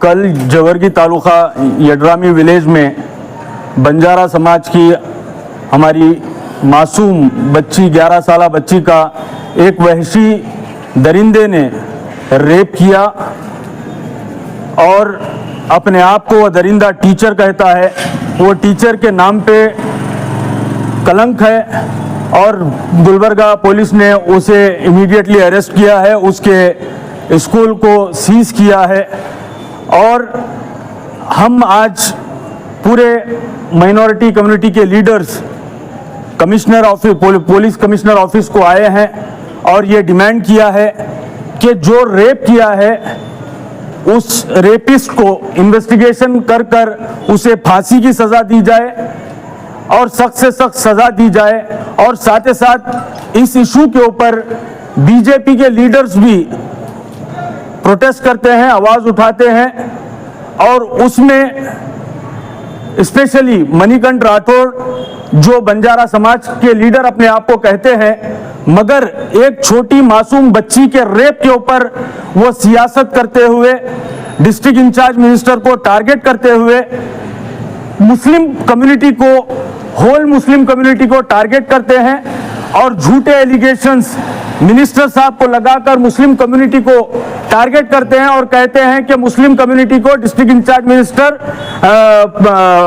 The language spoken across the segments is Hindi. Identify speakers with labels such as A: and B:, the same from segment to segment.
A: कल जवर्गी तालुका यड्रामी विलेज में बंजारा समाज की हमारी मासूम बच्ची 11 साल बच्ची का एक वहशी दरिंदे ने रेप किया और अपने आप को वह दरिंदा टीचर कहता है। वो टीचर के नाम पे कलंक है और गुलबर्गा पुलिस ने उसे इमीडिएटली अरेस्ट किया है, उसके स्कूल को सीज किया है। और हम आज पूरे माइनॉरिटी कम्युनिटी के leaders commissioner office police commissioner office को आए हैं और ये डिमांड किया है कि जो रेप किया है उस रेपिस्ट को इन्वेस्टिगेशन कर कर उसे फांसी की सज़ा दी जाए और सख्त से सख्त सज़ा दी जाए। और साथ ही साथ इस इशू के ऊपर बीजेपी के लीडर्स भी प्रोटेस्ट करते हैं, आवाज़ उठाते हैं और उसमें स्पेशली मणिकंठ राठौड़ जो बंजारा समाज के लीडर अपने आप को कहते हैं, मगर एक छोटी मासूम बच्ची के रेप के ऊपर वो सियासत करते हुए, डिस्ट्रिक्ट इंचार्ज मिनिस्टर को टारगेट करते हुए, मुस्लिम कम्युनिटी को, होल मुस्लिम कम्युनिटी को टारगेट करते हैं और झूठे एलिगेशंस मिनिस्टर साहब को लगाकर मुस्लिम कम्युनिटी को टारगेट करते हैं और कहते हैं कि मुस्लिम कम्युनिटी को डिस्ट्रिक्ट इंचार्ज मिनिस्टर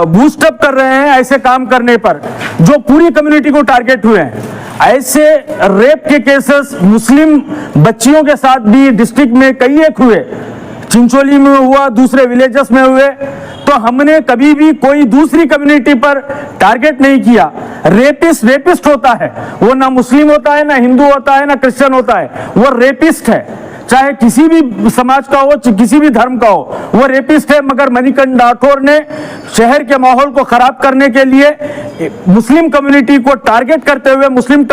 A: बूस्टअप कर रहे हैं ऐसे काम करने पर, जो पूरी कम्युनिटी को टारगेट हुए हैं। ऐसे रेप के केसेस मुस्लिम बच्चियों के साथ भी डिस्ट्रिक्ट में कई एक हुए, चिंचोली में हुआ, दूसरे विलेजेस में हुए। तो हमने कभी भी कोई दूसरी कम्युनिटी पर टारगेट नहीं किया। रेपिस्ट होता है, वो ना मुस्लिम होता है, ना हिंदू होता है, ना क्रिश्चियन होता है, वो रेपिस्ट है। चाहे किसी भी समाज का हो, किसी भी धर्म का हो, वो रेपिस्ट है। मगर मणिकंठ राठौड़ ने शहर के माहौल को खराब करने के लिए मुस्लिम कम्युनिटी को टारगेट करते हुए मुस्लिम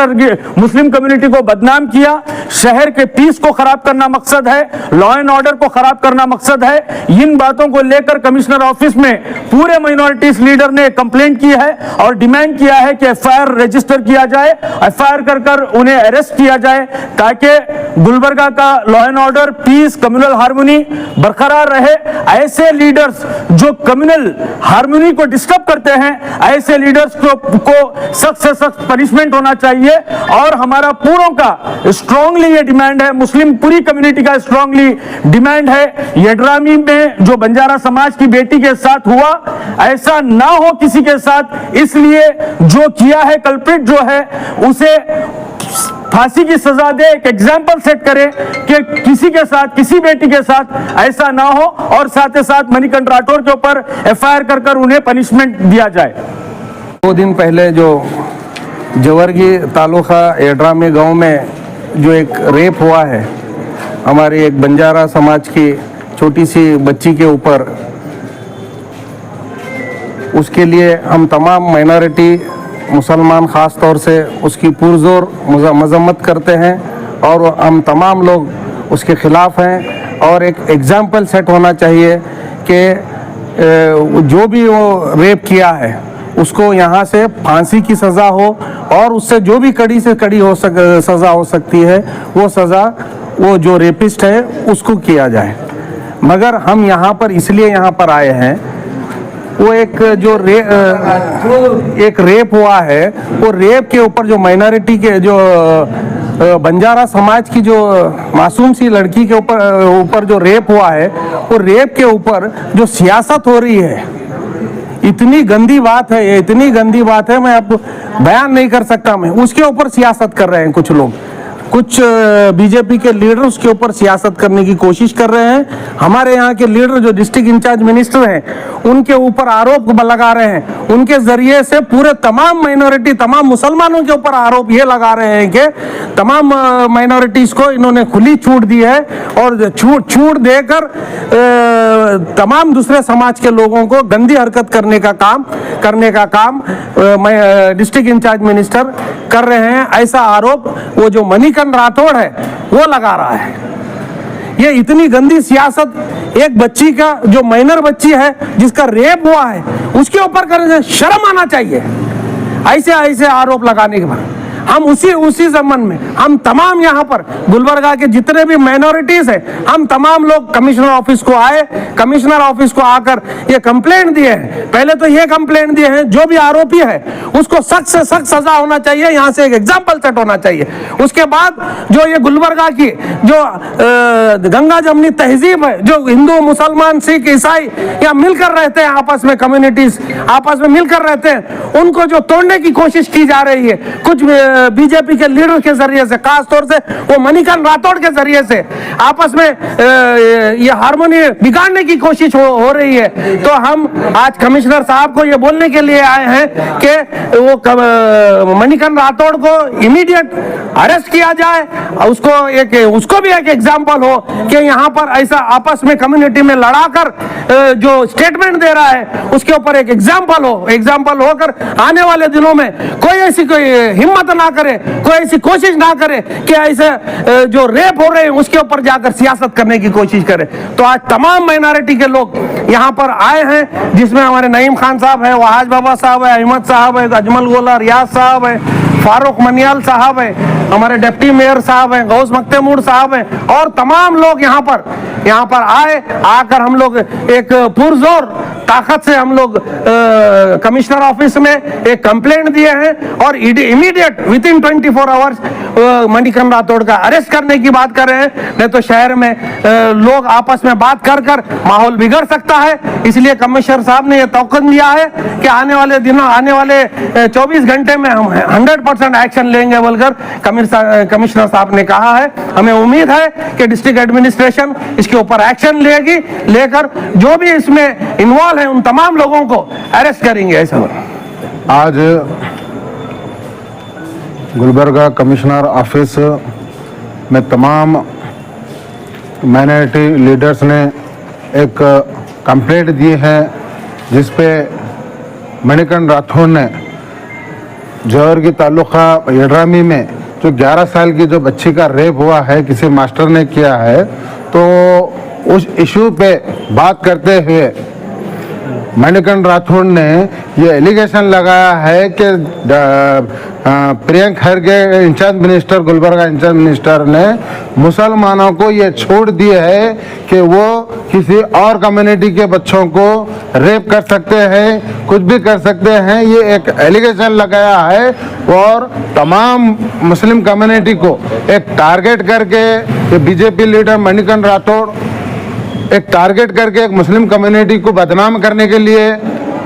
A: कम्युनिटी को बदनाम किया। शहर के पीस को खराब करना मकसद है, लॉ एंड ऑर्डर को खराब करना मकसद है। इन बातों को लेकर कमिश्नर ऑफिस में पूरे माइनॉरिटीज लीडर ने कंप्लेंट की है और डिमांड किया है कि एफआईआर रजिस्टर किया जाए, एफआईआर कर उन्हें अरेस्ट किया जाए, ताकि गुलबर्गा का law and order, peace, communal harmony बरकरार रहे। ऐसे लीडर्स जो कम्युनल हार्मोनी को डिस्टर्ब करते हैं, ऐसे लीडर्स को सख्त से सख्त पनिशमेंट होना चाहिए। और हमारा पूरों का स्ट्रांगली ये डिमांड है, मुस्लिम पूरी कम्युनिटी का स्ट्रांगली डिमांड है, यड्रामी में जो बंजारा समाज की बेटी के साथ हुआ ऐसा ना हो किसी के साथ। इसलिए जो किया है कल्प्रिट जो है उसे फांसी की सजा दे, एक एग्जाम्पल सेट करे कि किसी के साथ, किसी बेटी के साथ ऐसा ना हो। और साथ ही साथ मणिकंठ राठौड़ के ऊपर एफआईआर कर उन्हें पनिशमेंट दिया जाए।
B: 2 दिन पहले जो जवर्गी तालुका यड्रामी गांव में जो एक रेप हुआ है हमारी एक बंजारा समाज की छोटी सी बच्ची के ऊपर, उसके लिए हम तमाम माइनॉरिटी मुसलमान ख़ास तौर से उसकी पुरजोर मजम्मत करते हैं और हम तमाम लोग उसके ख़िलाफ़ हैं। और एक एग्ज़ाम्पल सेट होना चाहिए कि जो भी वो रेप किया है उसको यहाँ से फांसी की सज़ा हो और उससे जो भी कड़ी से कड़ी सज़ा हो सकती है वो सज़ा वो जो रेपिस्ट है उसको किया जाए। मगर हम यहाँ पर इसलिए यहाँ पर आए हैं, वो एक जो एक रेप हुआ है, वो रेप के ऊपर जो माइनॉरिटी के जो बंजारा समाज की जो मासूम सी लड़की के ऊपर जो रेप हुआ है, वो रेप के ऊपर जो सियासत हो रही है, इतनी गंदी बात है ये, इतनी गंदी बात है, मैं आपको बयान नहीं कर सकता। मैं उसके ऊपर सियासत कर रहे हैं कुछ लोग, कुछ बीजेपी के लीडर उसके ऊपर सियासत करने की कोशिश कर रहे हैं। हमारे यहाँ के लीडर जो डिस्ट्रिक्ट इंचार्ज मिनिस्टर हैं उनके ऊपर आरोप लगा रहे हैं, उनके जरिए से पूरे तमाम माइनॉरिटी, तमाम मुसलमानों के ऊपर आरोप ये लगा रहे हैं कि तमाम माइनॉरिटीज़ को इन्होंने खुली छूट दी है और छूट देकर तमाम दूसरे समाज के लोगों को गंदी हरकत करने का काम डिस्ट्रिक्ट इंचार्ज मिनिस्टर कर रहे हैं। ऐसा आरोप वो जो मणिकंठ राठौड़ है वो लगा रहा है। ये इतनी गंदी सियासत, एक बच्ची का जो माइनर बच्ची है जिसका रेप हुआ है उसके ऊपर करने से शर्म आना चाहिए। ऐसे आरोप लगाने के बाद हम उसी जमन में हम तमाम यहाँ पर गुलबर्गा के जितने भी माइनॉरिटीज हैं, हम तमाम लोग कमिश्नर ऑफिस को आए, कमिश्नर ऑफिस को आकर ये कंप्लेंट दिए हैं। पहले तो ये कंप्लेंट दिए हैं, जो भी आरोपी है उसको सख्त से सख्त सजा होना चाहिए, यहाँ से एक एग्जाम्पल सेट होना चाहिए। उसके बाद जो ये गुलबर्गा की जो गंगा जमनी तहजीब है, जो हिंदू मुसलमान सिख ईसाई यहाँ मिलकर रहते हैं, आपस में कम्युनिटीज आपस में मिलकर रहते हैं, उनको जो तोड़ने की कोशिश की जा रही है कुछ बीजेपी के लीडर के जरिए से, खासतौर से वो मणिकांत राठौड़ के जरिए से आपस में ये हार्मोनी बिगाड़ने की कोशिश हो रही है। तो हम आज कमिश्नर साहब को ये बोलने के लिए आए हैं कि वो मणिकांत राठौड़ को इमीडिएट अरेस्ट किया जाए, उसको भी एक एग्जाम्पल हो कि यहाँ पर ऐसा आपस में कम्युनिटी में लड़ाकर जो स्टेटमेंट दे रहा है उसके ऊपर एक एग्जाम्पल होकर आने वाले दिनों में कोई हिम्मत ना करे, कोई ऐसी कोशिश ना करे कि ऐसे जो रेप हो रहे हैं उसके ऊपर जाकर सियासत करने की कोशिश करे। तो आज तमाम माइनॉरिटी के लोग यहाँ पर आए हैं, जिसमें हमारे नईम खान साहब है, वहाज बाबा साहब है, अहमद साहब है, अजमल गोला रियाज साहब है, फारूक मनियाल साहब है, हमारे डिप्टी मेयर साहब हैं, गौस मख्तेमूर साहब हैं, और तमाम लोग यहाँ पर आकर हम लोग एक पुरजोर ताकत से हम लोग कमिश्नर ऑफिस में एक कंप्लेंट दिए हैं और immediate with in 24 hours Manikant Rathore का अरेस्ट करने की बात कर रहे हैं। नहीं तो शहर में लोग आपस में बात कर माहौल बिगड़ सकता है। इसलिए कमिश्नर साहब ने यह तौक़ीद दिया है कि आने वाले 24 घंटे में हम 100% एक्शन लेंगे बोलकर कमिश्नर साहब ने कहा है। हमें उम्मीद है कि डिस्ट्रिक्ट एडमिनिस्ट्रेशन इसके ऊपर एक्शन लेकर जो भी इसमें इन्वॉल्व है उन तमाम लोगों को अरेस्ट करेंगे। ऐसा
C: आज गुलबर्गा कमिश्नर ऑफिस में तमाम माइनॉरिटी लीडर्स ने एक कंप्लेंट दी है, जिस पे मणिकांत राठौड़ ने जौहर की तालुका यड्रामी में जो 11 साल की जो बच्ची का रेप हुआ है, किसी मास्टर ने किया है, तो उस इशू पे बात करते हुए मणिकांत राठौड़ ने ये एलिगेशन लगाया है कि Priyank Kharge incharge minister, Gulbarga incharge minister ने मुसलमानों को ये छोड़ दी है कि वो किसी और कम्युनिटी के बच्चों को रेप कर सकते हैं, कुछ भी कर सकते हैं। ये एक एलिगेशन लगाया है और तमाम मुस्लिम कम्युनिटी को एक टारगेट करके बीजेपी लीडर मणिकांत राठौड़ एक टारगेट करके एक मुस्लिम कम्युनिटी को बदनाम करने के लिए,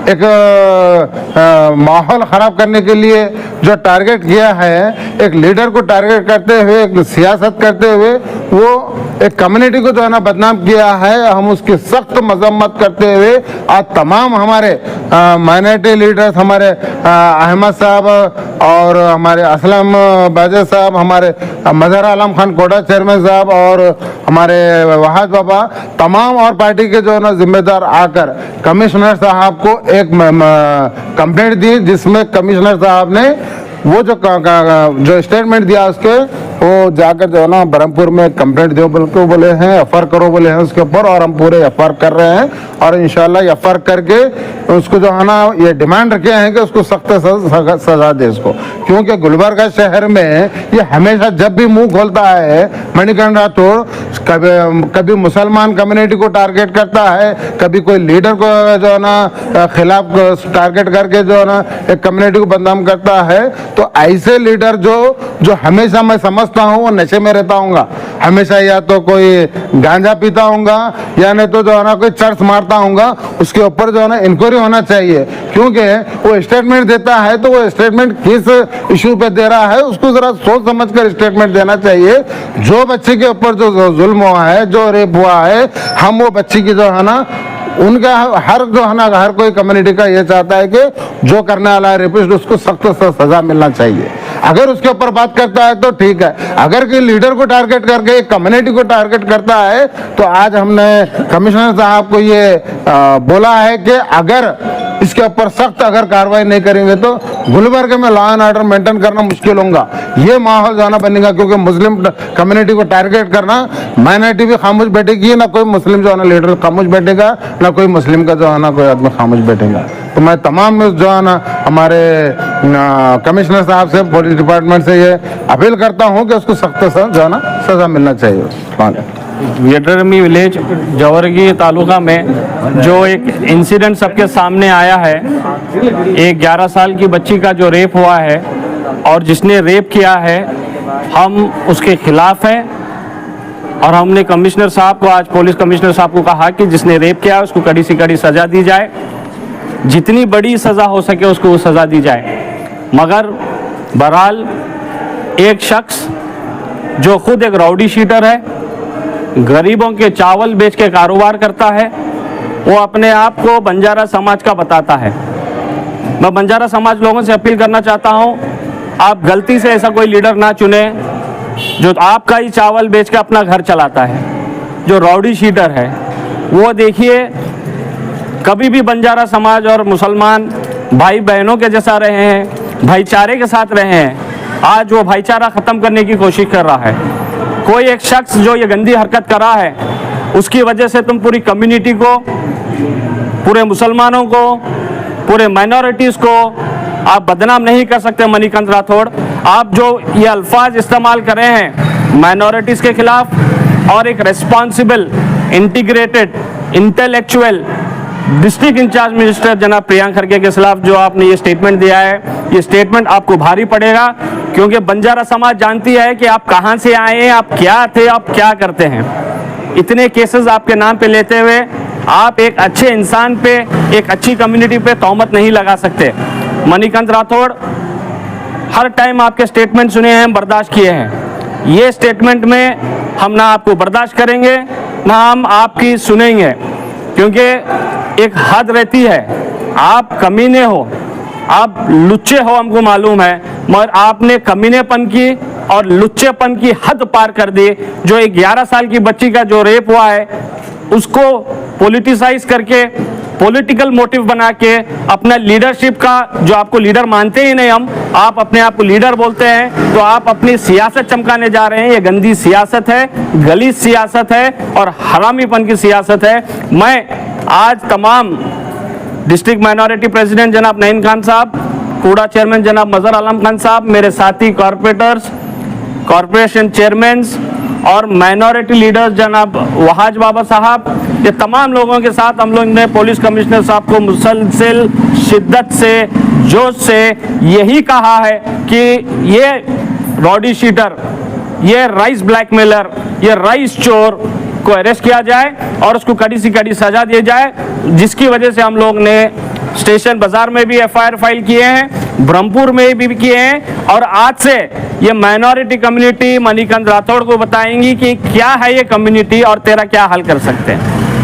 C: एक माहौल ख़राब करने के लिए जो टारगेट किया है, एक लीडर को टारगेट करते हुए, एक सियासत करते हुए वो एक कम्युनिटी को जो है ना बदनाम किया है। हम उसकी सख्त मजम्मत करते हुए आज तमाम हमारे माइनॉरिटी लीडर्स, हमारे अहमद साहब और हमारे असलम बाजे साहब, हमारे मजहर आलम खान कोटा चेयरमैन साहब और हमारे वहाज बाबा, तमाम और पार्टी के जो है ना जिम्मेदार आकर कमिश्नर साहब को एक कंप्लेंट दी, जिसमें कमिश्नर साहब ने वो जो स्टेटमेंट दिया उसके वो जाकर जो है ना बरहमपुर में कंप्लेंट दो बोले हैं, एफआर करो बोले हैं उसके ऊपर, और हम पूरे एफआर कर रहे हैं और इंशाल्लाह एफआर करके उसको जो है ना ये डिमांड रखे हैं कि उसको सख्त सजा दे इसको, क्योंकि गुलबर्गा शहर में ये हमेशा जब भी मुंह खोलता है मणिकांत राठौड़ कभी मुसलमान कम्युनिटी को टारगेट करता है, कभी कोई लीडर को जो है ना खिलाफ टारगेट करके जो है ना एक कम्युनिटी को बदनाम करता है। तो ऐसे लीडर जो हमेशा मैं समझता हूँ वो नशे में रहता हूँगा, हमेशा या तो कोई गांजा पीता हूँगा या नहीं तो जो है ना कोई चर्च मारता हूँगा, उसके ऊपर जो है ना इंक्वायरी होना चाहिए, क्योंकि वो स्टेटमेंट देता है तो वो स्टेटमेंट किस इशू पे दे रहा है उसको जरा सोच समझ कर स्टेटमेंट देना चाहिए। जो बच्चे के ऊपर जो जुल्म हुआ है, जो रेप हुआ है, हम वो बच्ची की जो है ना उनका हर जो है ना हर कोई कम्युनिटी का ये चाहता है कि जो करने वाला है रेपिस्ट उसको सख्त सजा मिलना चाहिए। अगर उसके ऊपर बात करता है तो ठीक है, अगर कोई लीडर को टारगेट करके एक कम्युनिटी को टारगेट करता है तो आज हमने कमिश्नर साहब को ये बोला है कि अगर इसके ऊपर सख्त अगर कार्रवाई नहीं करेंगे तो गुलबर्गा में लॉ एंड ऑर्डर मेंटेन करना मुश्किल होगा, ये माहौल जाना बनेगा, क्योंकि मुस्लिम कम्युनिटी को टारगेट करना माइनॉरिटी भी खामोश बैठेगी, ना कोई मुस्लिम जो है ना लीडर खामोश बैठेगा, ना कोई मुस्लिम का जो है ना कोई आदमी खामोश बैठेगा। तो मैं तमाम जो है ना हमारे कमिश्नर साहब से, पुलिस डिपार्टमेंट से ये अपील करता हूँ कि उसको सख्त से जो है ना सज़ा मिलना चाहिए।
D: वेटरमी विलेज जवर्गी तालुका में जो एक इंसिडेंट सबके सामने आया है, एक 11 साल की बच्ची का जो रेप हुआ है और जिसने रेप किया है, हम उसके खिलाफ हैं और हमने कमिश्नर साहब को, आज पुलिस कमिश्नर साहब को कहा कि जिसने रेप किया उसको कड़ी से कड़ी सज़ा दी जाए, जितनी बड़ी सज़ा हो सके उसको वो सज़ा दी जाए। मगर बहरहाल एक शख्स जो खुद एक राउडी शीटर है, गरीबों के चावल बेच के कारोबार करता है, वो अपने आप को बंजारा समाज का बताता है। मैं बंजारा समाज लोगों से अपील करना चाहता हूँ, आप गलती से ऐसा कोई लीडर ना चुने जो आपका ही चावल बेच के अपना घर चलाता है। जो राउडी शीटर है वो देखिए कभी भी बंजारा समाज और मुसलमान भाई बहनों के जैसा रहे हैं, भाईचारे के साथ रहे हैं। आज वो भाईचारा ख़त्म करने की कोशिश कर रहा है। कोई एक शख्स जो ये गंदी हरकत कर रहा है, उसकी वजह से तुम पूरी कम्युनिटी को, पूरे मुसलमानों को, पूरे माइनॉरिटीज़ को आप बदनाम नहीं कर सकते। मणिकांत राठौड़, आप जो ये अल्फाज इस्तेमाल कर रहे हैं माइनॉरिटीज़ के खिलाफ और एक responsible, integrated, intellectual district incharge minister जनाब प्रियांक खड़गे के खिलाफ जो आपने ये स्टेटमेंट दिया है, ये स्टेटमेंट आपको भारी पड़ेगा, क्योंकि बंजारा समाज जानती है कि आप कहां से आए हैं, आप क्या थे, आप क्या करते हैं। इतने केसेस आपके नाम पे लेते हुए आप एक अच्छे इंसान पे, एक अच्छी कम्युनिटी पे तोहमत नहीं लगा सकते। मणिकांत राठौड़, हर टाइम आपके स्टेटमेंट सुने हैं, बर्दाश्त किए हैं। ये स्टेटमेंट में हम ना आपको बर्दाश्त करेंगे ना हम आपकी सुनेंगे, क्योंकि एक हद रहती है। आप कमीने हो, आप लुच्चे हो, हमको मालूम है, मगर आपने कमीनेपन की और लुच्चेपन की हद पार कर दी। जो एक 11 साल की बच्ची का जो रेप हुआ है उसको पॉलिटिसाइज करके, पॉलिटिकल मोटिव बना के अपना लीडरशिप का, जो आपको लीडर मानते ही नहीं हम, आप अपने आप को लीडर बोलते हैं, तो आप अपनी सियासत चमकाने जा रहे हैं। ये गंदी सियासत है, गलीज सियासत है और हरामीपन की सियासत है। मैं आज तमाम डिस्ट्रिक्ट माइनॉरिटी प्रेसिडेंट जनाब नईम खान साहब, कूड़ा चेयरमैन जनाब मजहर आलम खान साहब, मेरे साथी कॉरपोरेटर्स, कॉरपोरेशन चेयरमैन और माइनॉरिटी लीडर्स जनाब वहाज बाबा साहब, ये तमाम लोगों के साथ हम लोग ने पुलिस कमिश्नर साहब को मुसलसल शिद्दत से, जोश से यही कहा है कि ये राउडी शीटर, ये राइस ब्लैकमेलर, ये राइस चोर को अरेस्ट किया जाए और उसको कड़ी से कड़ी सजा दी जाए, जिसकी वजह से हम लोग ने स्टेशन बाजार में भी एफआईआर फाइल किए हैं, ब्रह्मपुर में भी किए हैं और आज से ये माइनॉरिटी कम्युनिटी मणिकांत राठौड़ को बताएंगी कि क्या है ये कम्युनिटी और तेरा क्या हल कर सकते हैं।